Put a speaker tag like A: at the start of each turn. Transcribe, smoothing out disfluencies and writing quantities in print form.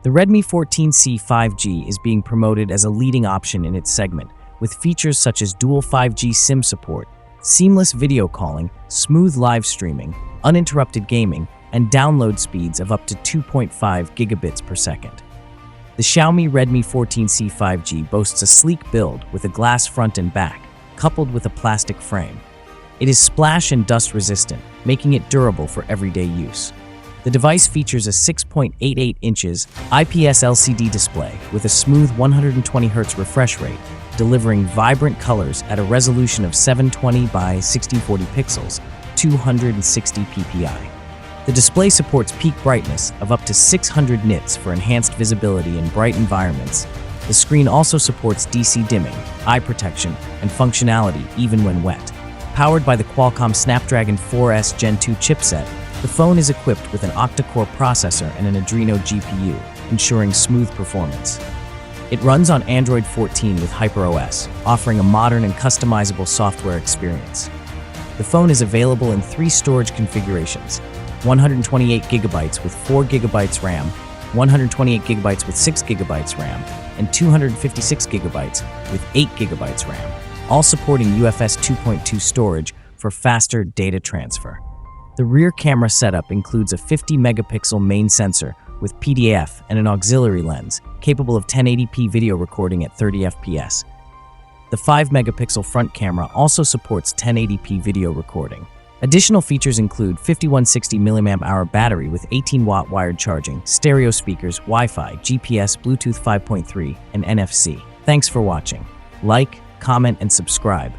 A: The Redmi 14C 5G is being promoted as a leading option in its segment, with features such as dual 5G SIM support, seamless video calling, smooth live streaming, uninterrupted gaming, and download speeds of up to 2.5 gigabits per second. The Xiaomi Redmi 14C 5G boasts a sleek build with a glass front and back, coupled with a plastic frame. It is splash and dust resistant, making it durable for everyday use. The device features a 6.88 inches IPS LCD display with a smooth 120Hz refresh rate, delivering vibrant colors at a resolution of 720 by 1640 pixels, 260 ppi. The display supports peak brightness of up to 600 nits for enhanced visibility in bright environments. The screen also supports DC dimming, eye protection, and functionality even when wet. Powered by the Qualcomm Snapdragon 4S Gen 2 chipset, the phone is equipped with an octa-core processor and an Adreno GPU, ensuring smooth performance. It runs on Android 14 with HyperOS, offering a modern and customizable software experience. The phone is available in 3 storage configurations: 128GB with 4GB RAM, 128GB with 6GB RAM, and 256GB with 8GB RAM, all supporting UFS 2.2 storage for faster data transfer. The rear camera setup includes a 50-megapixel main sensor with PDAF and an auxiliary lens, capable of 1080p video recording at 30 FPS. The 5-megapixel front camera also supports 1080p video recording. Additional features include 5160 mAh battery with 18-watt wired charging, stereo speakers, Wi-Fi, GPS, Bluetooth 5.3, and NFC. Thanks for watching. Like, comment, and subscribe.